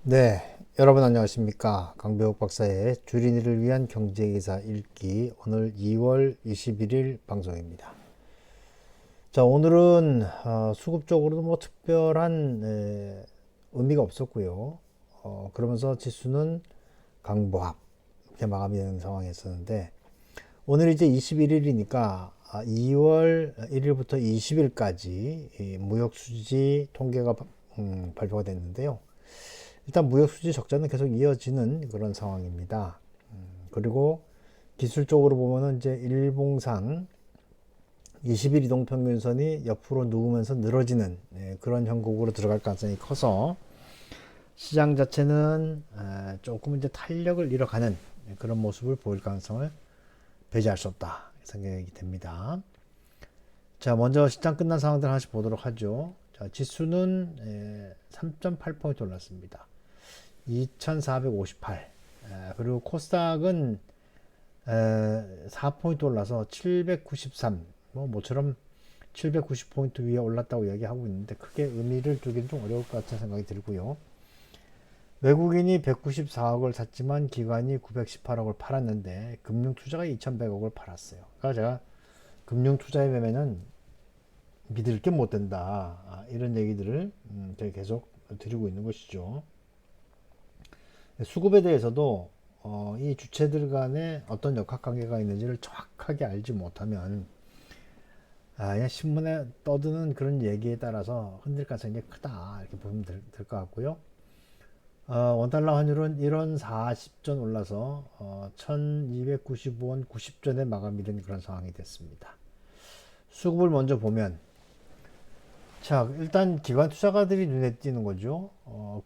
네, 여러분 안녕하십니까. 강배욱 박사의 주린이를 위한 경제기사 읽기 오늘 2월 21일 방송입니다. 자, 오늘은 수급적으로도 뭐 특별한 의미가 없었고요. 그러면서 지수는 강보합 이렇게 마감이 되는 상황이었었는데 오늘 이제 21일이니까 2월 1일부터 20일까지 무역수지 통계가 발표가 됐는데요. 일단 무역수지 적자는 계속 이어지는 그런 상황입니다. 그리고 기술적으로 보면은 이제 일봉상 20일 이동평균선이 옆으로 누우면서 늘어지는 그런 형국으로 들어갈 가능성이 커서 시장 자체는 조금 이제 탄력을 잃어가는 그런 모습을 보일 가능성을 배제할 수 없다 생각이 됩니다. 자, 먼저 시장 끝난 상황들 하나씩 보도록 하죠. 자, 지수는 3.8포인트 올랐습니다. 2458. 그리고 코스닥은 4포인트 올라서 793. 모처럼 790포인트 위에 올랐다고 이야기하고 있는데 크게 의미를 두기는 좀 어려울 것 같은 생각이 들고요. 외국인이 194억을 샀지만 기관이 918억을 팔았는데 금융투자가 2100억을 팔았어요. 그러니까 제가 금융투자의 매매는 믿을 게 못 된다. 이런 얘기들을 제가 계속 드리고 있는 것이죠. 수급에 대해서도 이 주체들 간에 어떤 역학관계가 있는지를 정확하게 알지 못하면 그냥 신문에 떠드는 그런 얘기에 따라서 흔들 가능성이 크다 이렇게 보면 될 것 같고요. 원달러 환율은 1원 40전 올라서 1295원 90전에 마감이 된 그런 상황이 됐습니다. 수급을 먼저 보면 자, 일단 기관 투자가들이 눈에 띄는 거죠.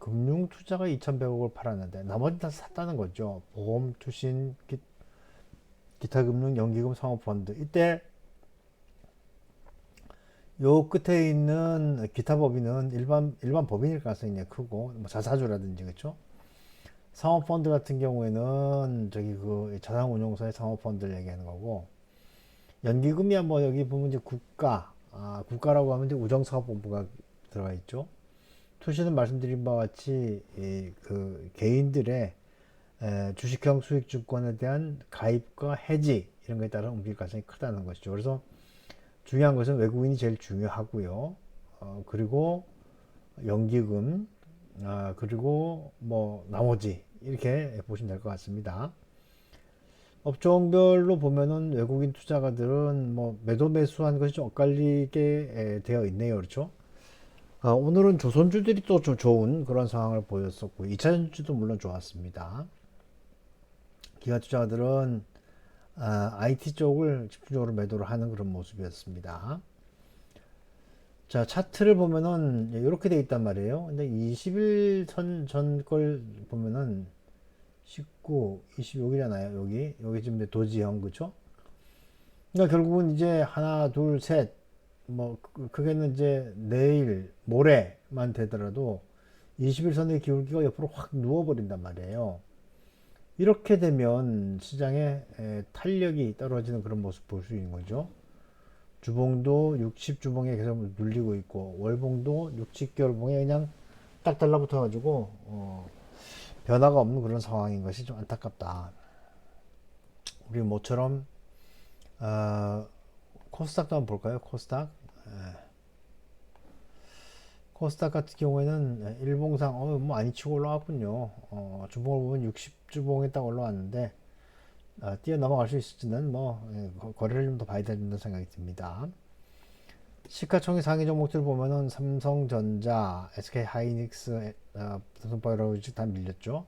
금융 투자가 2,100억을 팔았는데 나머지 다 샀다는 거죠. 보험, 투신, 기타 금융, 연기금, 상호펀드. 이때 요 끝에 있는 기타 법인은 일반 법인일 가능성이 크고 뭐 자사주라든지 그렇죠. 상호펀드 같은 경우에는 저기 그 자산운용사의 상호펀드를 얘기하는 거고 연기금이야 뭐 여기 보면 이제 국가라고 하면 이제 우정사업본부가 들어가 있죠. 투시는 말씀드린 바와 같이 그 개인들의 주식형 수익증권에 대한 가입과 해지 이런 거에 따라 움직일 가능성이 크다는 것이죠. 그래서 중요한 것은 외국인이 제일 중요하고요. 그리고 연기금, 그리고 뭐 나머지 이렇게 보시면 될 것 같습니다. 업종별로 보면은 외국인 투자가들은 뭐 매도 매수한 것이 좀 엇갈리게 되어 있네요. 그렇죠? 오늘은 조선주들이 또 좀 좋은 그런 상황을 보였었고 2차전지도 물론 좋았습니다. 기관 투자가들은 IT 쪽을 집중적으로 매도를 하는 그런 모습이었습니다. 자, 차트를 보면은 이렇게 돼 있단 말이에요. 근데 20일 전 걸 보면은 19, 20 여기잖아요. 여기 지금 도지형 그쵸? 그러니까 결국은 이제 하나, 둘, 셋, 뭐 그게는 이제 내일, 모레만 되더라도 21선의 기울기가 옆으로 확 누워버린단 말이에요. 이렇게 되면 시장에 탄력이 떨어지는 그런 모습 볼 수 있는 거죠. 주봉도 60주봉에 계속 눌리고 있고 월봉도 60개월봉에 그냥 딱 달라붙어 가지고 변화가 없는 그런 상황인 것이 좀 안타깝다. 우리 모처럼 코스닥도 한번 볼까요? 코스닥 같은 경우에는 일봉상 뭐 많이 치고 올라왔군요. 주봉을 보면 60주봉에 딱 올라왔는데 뛰어넘어갈 수 있을지는 뭐 거래를 좀 더 봐야 된다는 생각이 듭니다. 시가총액 상위 종목들 보면은 삼성전자, SK하이닉스, 삼성바이오로직 다 밀렸죠.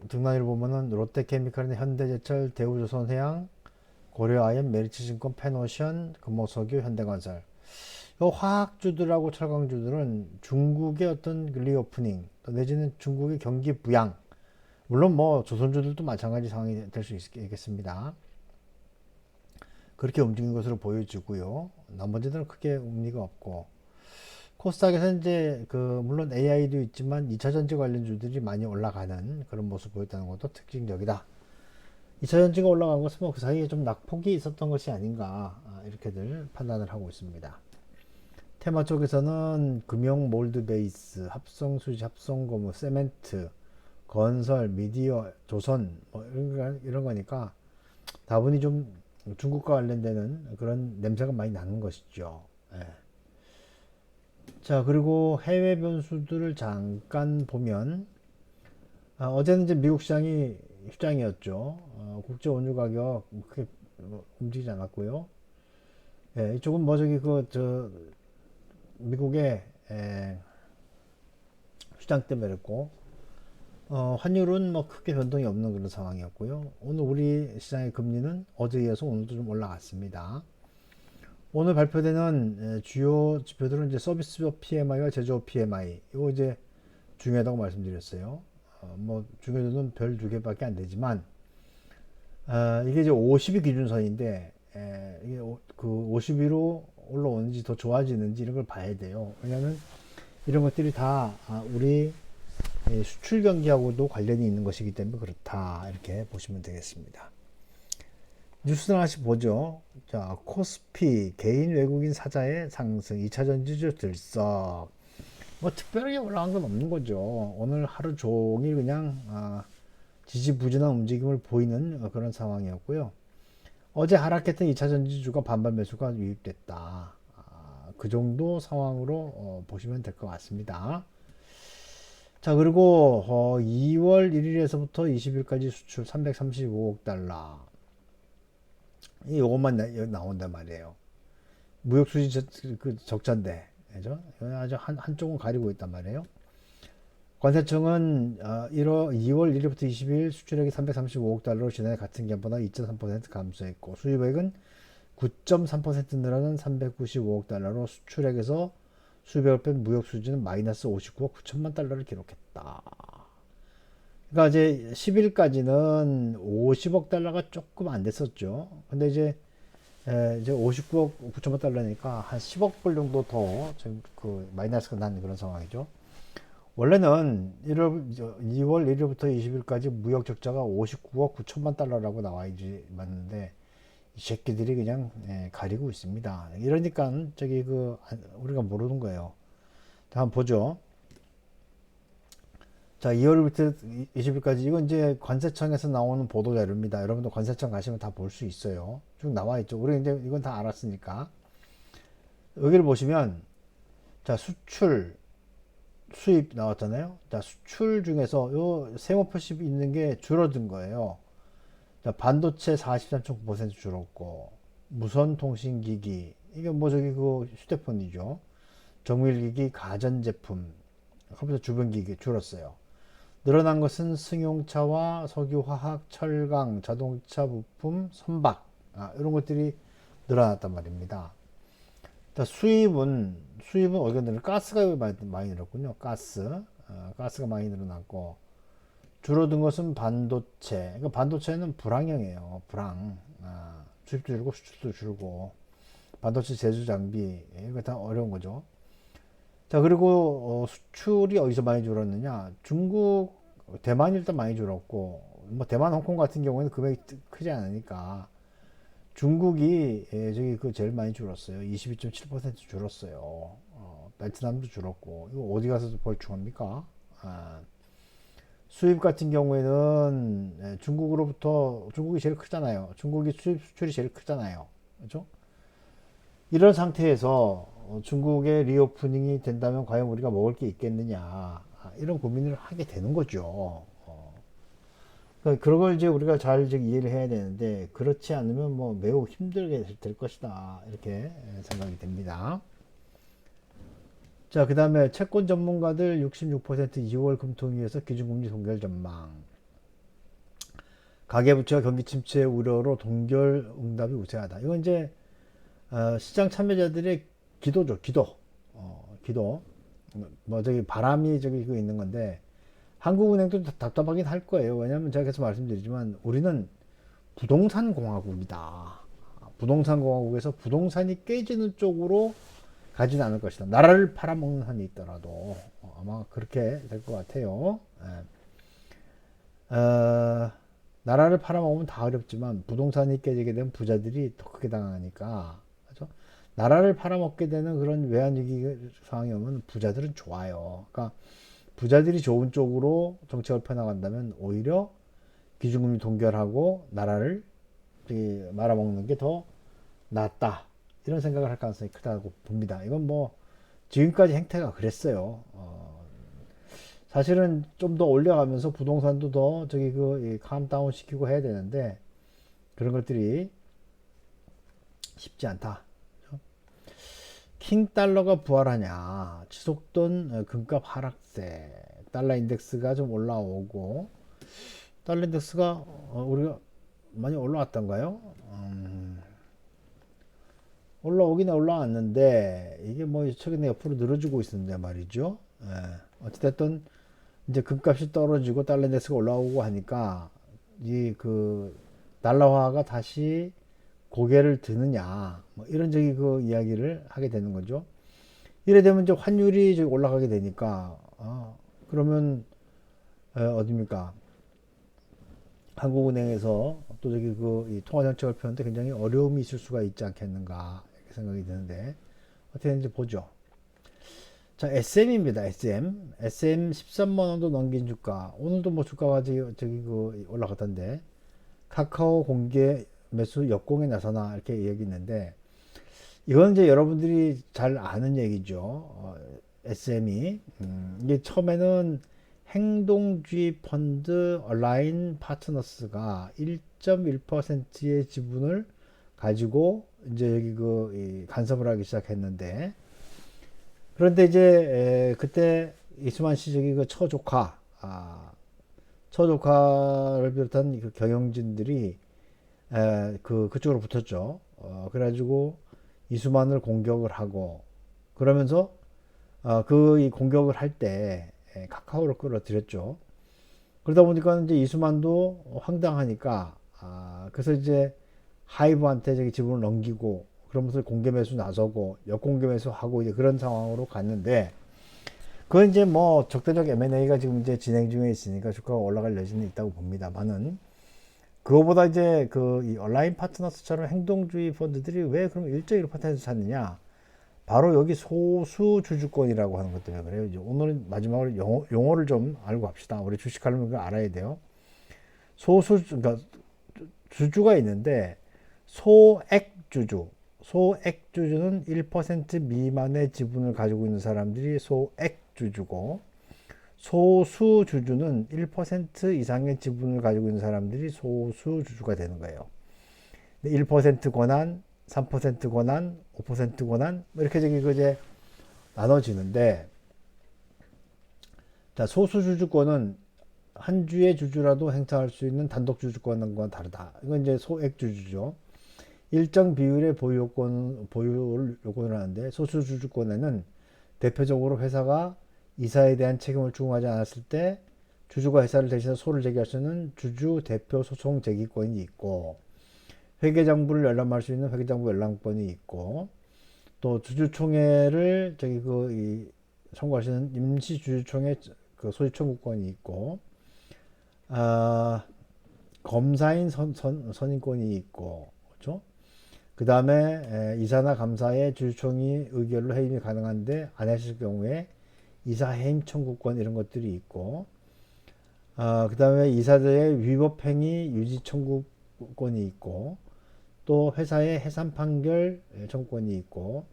등락을 보면은 롯데케미칼이나 현대제철, 대우조선해양, 고려아연, 메리츠증권, 페노션, 금호석유, 현대건설. 요 화학주들하고 철강주들은 중국의 어떤 리오프닝 내지는 중국의 경기 부양, 물론 뭐 조선주들도 마찬가지 상황이 될 수 있겠습니다. 그렇게 움직인 것으로 보여지고요. 나머지들은 크게 의미가 없고 코스닥에서 이제 그 물론 AI도 있지만 2차전지 관련주들이 많이 올라가는 그런 모습 보였다는 것도 특징적이다. 2차전지가 올라간 것은 뭐 그 사이에 좀 낙폭이 있었던 것이 아닌가 이렇게들 판단을 하고 있습니다. 테마 쪽에서는 금형, 몰드 베이스, 합성 수지, 합성 고무, 세멘트, 건설, 미디어, 조선 뭐 이런 거니까 다분히 좀 중국과 관련되는 그런 냄새가 많이 나는 것이죠. 예. 자, 그리고 해외 변수들을 잠깐 보면 어제는 이제 미국 시장이 휴장이었죠. 국제 원유 가격 크게 움직이지 않았고요. 예, 이쪽은 뭐 저기 미국의 휴장 때문에 그랬고 환율은 뭐 크게 변동이 없는 그런 상황이었고요. 오늘 우리 시장의 금리는 어제에 이어서 오늘도 좀 올라갔습니다. 오늘 발표되는 주요 지표들은 이제 서비스업 PMI와 제조업 PMI 이거 이제 중요하다고 말씀드렸어요. 뭐 중요도는 별 두 개밖에 안 되지만 이게 이제 50이 기준선인데 이게 그 50위로 올라오는지 더 좋아지는지 이런 걸 봐야 돼요. 왜냐하면 이런 것들이 다 우리 수출 경기하고도 관련이 있는 것이기 때문에 그렇다 이렇게 보시면 되겠습니다. 뉴스 하나씩 보죠. 자, 코스피 개인 외국인 사자의 상승, 2차 전지주 들썩. 뭐 특별하게 올라간 건 없는 거죠. 오늘 하루 종일 그냥 지지부진한 움직임을 보이는 그런 상황이었고요. 어제 하락했던 2차 전지주가 반발 매수가 유입됐다. 그 정도 상황으로 보시면 될 것 같습니다. 자, 그리고 2월 1일에서부터 20일까지 수출 335억 달러. 이것만 나온단 말이에요. 무역 수지 적자인데, 그죠? 아주 한쪽은 가리고 있단 말이에요. 관세청은 2월 1일부터 20일 수출액이 335억 달러로 지난해 같은 기간보다 2.3% 감소했고 수입액은 9.3% 늘어난 395억 달러로 수출액에서 수입액을 뺀 무역 수지는 마이너스 59억 9천만 달러를 기록했다. 그러니까 이제 10일까지는 50억 달러가 조금 안 됐었죠. 근데 이제 59억 9천만 달러니까 한 10억 불 정도 더 지금 그 마이너스가 난 그런 상황이죠. 원래는 2월 1일부터 20일까지 무역 적자가 59억 9천만 달러라고 나와야지 맞는데 이 새끼들이 그냥 가리고 있습니다. 이러니까 저기 우리가 모르는 거예요. 자, 한번 보죠. 자, 2월부터 20일까지 이건 이제 관세청에서 나오는 보도 자료입니다. 여러분도 관세청 가시면 다 볼 수 있어요. 쭉 나와 있죠. 우리 이제 이건 다 알았으니까. 여기를 보시면 자, 수출, 수입 나왔잖아요. 자, 수출 중에서 요 세모 표시 있는 게 줄어든 거예요. 자, 반도체 43.9% 줄었고 무선 통신기기 이게 뭐 저기 휴대폰이죠. 정밀기기, 가전제품, 컴퓨터 주변기기 줄었어요. 늘어난 것은 승용차와 석유화학, 철강, 자동차 부품, 선박 이런 것들이 늘어났단 말입니다. 수입은 어디가 늘어? 가스가 많이 늘었군요. 가스가 많이 늘어났고 줄어든 것은 반도체. 그러니까 반도체는 불황형이에요. 불황. 수입도 줄고 수출도 줄고 반도체 제조 장비 이거 다 어려운 거죠. 자, 그리고 수출이 어디서 많이 줄었느냐? 중국, 대만 일단 많이 줄었고, 뭐 대만, 홍콩 같은 경우에는 금액이 크지 않으니까 중국이 저기 제일 많이 줄었어요. 22.7% 줄었어요. 베트남도 줄었고, 이거 어디 가서 벌충합니까? 수입 같은 경우에는 중국이 제일 크잖아요. 중국이 수출이 제일 크잖아요. 그렇죠? 이런 상태에서 중국의 리오프닝이 된다면 과연 우리가 먹을 게 있겠느냐 이런 고민을 하게 되는 거죠. 그러니까 그런 걸 이제 우리가 잘 이해를 해야 되는데 그렇지 않으면 뭐 매우 힘들게 될 것이다 이렇게 생각이 됩니다. 자, 그 다음에 채권 전문가들 66% 2월 금통위에서 기준금리 동결 전망. 가계부채와 경기 침체 우려로 동결 응답이 우세하다. 이건 이제 시장 참여자들의 기도죠, 기도. 기도. 뭐, 저기, 바람이 저기 있는 건데, 한국은행도 답답하긴 할 거예요. 왜냐면 제가 계속 말씀드리지만, 우리는 부동산 공화국이다. 부동산 공화국에서 부동산이 깨지는 쪽으로 가진 않을 것이다. 나라를 팔아먹는 한이 있더라도, 아마 그렇게 될 것 같아요. 나라를 팔아먹으면 다 어렵지만, 부동산이 깨지게 되면 부자들이 더 크게 당하니까, 그죠? 나라를 팔아먹게 되는 그런 외환위기 상황이 오면 부자들은 좋아요. 그러니까 부자들이 좋은 쪽으로 정책을 펴나간다면 오히려 기준금리 동결하고 나라를 말아먹는 게 더 낫다. 이런 생각을 할 가능성이 크다고 봅니다. 이건 뭐 지금까지 행태가 그랬어요. 사실은 좀 더 올려가면서 부동산도 더 캄다운 시키고 해야 되는데 그런 것들이 쉽지 않다. 킹 달러가 부활하냐? 지속된 금값 하락세, 달러 인덱스가 좀 올라오고 달러 인덱스가 우리가 많이 올라왔던가요? 올라오긴 올라왔는데 이게 뭐 최근에 옆으로 늘어지고 있었는데 말이죠. 어찌됐든 이제 금값이 떨어지고 달러 인덱스가 올라오고 하니까 이 달러화가 다시 고개를 드느냐 뭐 이런 이야기를 하게 되는 거죠. 이래 되면 이제 환율이 올라가게 되니까 그러면 어디입니까? 한국은행에서 또 이 통화 정책을 펴는데 굉장히 어려움이 있을 수가 있지 않겠는가 이렇게 생각이 드는데 어떻게 되는지 보죠. 자, SM입니다. SM 13만 원도 넘긴 주가. 오늘도 뭐 주가가 올라갔던데 카카오 공개 매수 역공에 나서나 이렇게 얘기했는데 이건 이제 여러분들이 잘 아는 얘기죠. SM이 이게 처음에는 행동주의 펀드 얼라인 파트너스가 1.1%의 지분을 가지고 이제 이 간섭을 하기 시작했는데 그런데 이제 그때 이수만 씨 처조카 처조카를 비롯한 그 경영진들이 그쪽으로 붙었죠. 그래가지고 이수만을 공격을 하고 그러면서 이 공격을 할 때 카카오를 끌어들였죠. 그러다 보니까 이제 이수만도 황당하니까 그래서 이제 하이브한테 지분을 넘기고 그러면서 공개 매수 나서고 역공개 매수 하고 이제 그런 상황으로 갔는데 그건 이제 뭐 적대적 M&A가 지금 이제 진행 중에 있으니까 주가가 올라갈 여지는 있다고 봅니다만은 그거보다 이제 이 온라인 파트너스처럼 행동주의 펀드들이 왜 그럼 1.1% 찾느냐? 바로 여기 소수 주주권이라고 하는 것 때문에 그래요. 이제 오늘 마지막으로 용어를 좀 알고 갑시다. 우리 주식하려면 그걸 알아야 돼요. 그러니까 주주가 있는데 소액주주는 1% 미만의 지분을 가지고 있는 사람들이 소액주주고 소수주주는 1% 이상의 지분을 가지고 있는 사람들이 소수주주가 되는 거예요. 1% 권한, 3% 권한, 5% 권한 뭐 이렇게 이제 나눠지는데 자, 소수주주권은 한 주의 주주라도 행사할 수 있는 단독 주주권과 다르다. 이건 이제 소액주주죠. 일정 비율의 보유를 요건을 하는데 소수주주권에는 대표적으로 회사가 이사에 대한 책임을 추궁하지 않았을 때 주주가 회사를 대신해 소를 제기할 수 있는 주주 대표 소송 제기권이 있고 회계장부를 열람할 수 있는 회계장부 열람권이 있고 또 주주총회를 청구할 수 있는 임시주주총회 소집 청구권이 있고 검사인 선임권이 있고 그렇죠? 그 다음에 이사나 감사의 주주총회 의결로 해임이 가능한데 안 하실 경우에 이사 해임 청구권 이런 것들이 있고 그 다음에 이사들의 위법행위 유지 청구권이 있고 또 회사의 해산 판결 청구권이 있고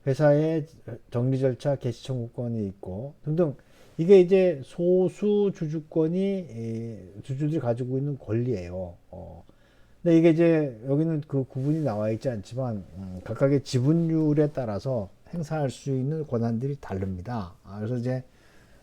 회사의 정리 절차 개시 청구권이 있고 등등 이게 이제 소수 주주들이 가지고 있는 권리예요. 근데 이게 이제 여기는 그 구분이 나와 있지 않지만 각각의 지분율에 따라서 행사할 수 있는 권한들이 다릅니다. 그래서 이제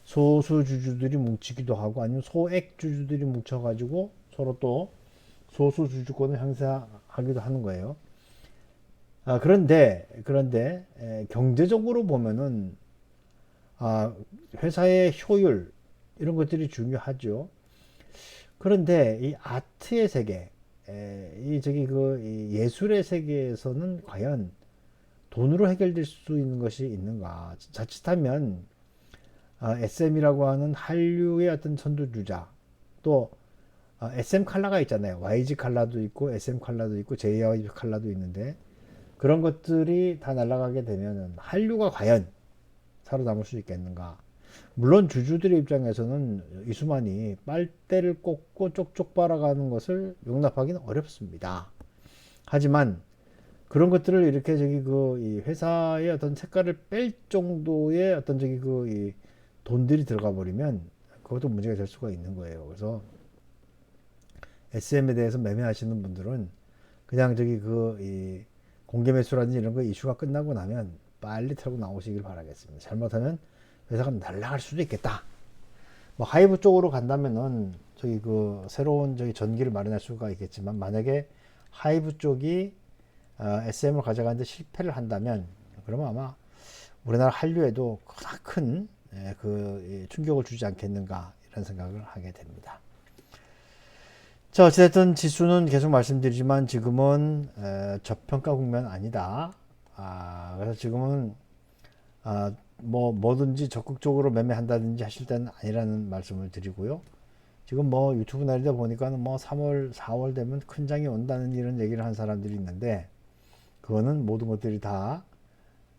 소수 주주들이 뭉치기도 하고 아니면 소액 주주들이 뭉쳐가지고 서로 또 소수 주주권을 행사하기도 하는 거예요. 그런데 경제적으로 보면은 회사의 효율 이런 것들이 중요하죠. 그런데 이 아트의 세계, 이 예술의 세계에서는 과연 돈으로 해결될 수 있는 것이 있는가? 자칫하면 SM이라고 하는 한류의 어떤 선두주자, 또 SM 칼라가 있잖아요. YG 칼라도 있고 SM 칼라도 있고 JYP 칼라도 있는데 그런 것들이 다 날아가게 되면은 한류가 과연 살아남을 수 있겠는가? 물론 주주들의 입장에서는 이수만이 빨대를 꽂고 쪽쪽 빨아가는 것을 용납하기는 어렵습니다. 하지만 그런 것들을 이렇게 저기 그 이 회사의 어떤 색깔을 뺄 정도의 어떤 저기 그 이 돈들이 들어가 버리면 그것도 문제가 될 수가 있는 거예요. 그래서 SM에 대해서 매매하시는 분들은 그냥 저기 그 이 공개 매수라든지 이런 거 이슈가 끝나고 나면 빨리 털고 나오시길 바라겠습니다. 잘못하면 회사가 날아갈 수도 있겠다. 뭐 하이브 쪽으로 간다면은 저기 그 새로운 저기 전기를 마련할 수가 있겠지만 만약에 하이브 쪽이 SM을 가져가는데 실패를 한다면 그러면 아마 우리나라 한류에도 큰 그 충격을 주지 않겠는가 이런 생각을 하게 됩니다. 자, 어쨌든 지수는 계속 말씀드리지만 지금은 저평가 국면 아니다. 그래서 지금은 뭐 뭐든지 적극적으로 매매한다든지 하실 때는 아니라는 말씀을 드리고요. 지금 뭐 유튜브 날리다 보니까는 뭐 3월, 4월 되면 큰 장이 온다는 이런 얘기를 한 사람들이 있는데 그거는 모든 것들이 다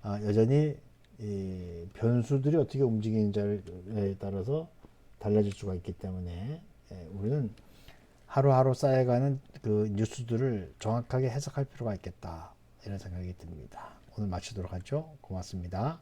여전히 이 변수들이 어떻게 움직이는지에 따라서 달라질 수가 있기 때문에 우리는 하루하루 쌓여가는 그 뉴스들을 정확하게 해석할 필요가 있겠다 이런 생각이 듭니다. 오늘 마치도록 하죠. 고맙습니다.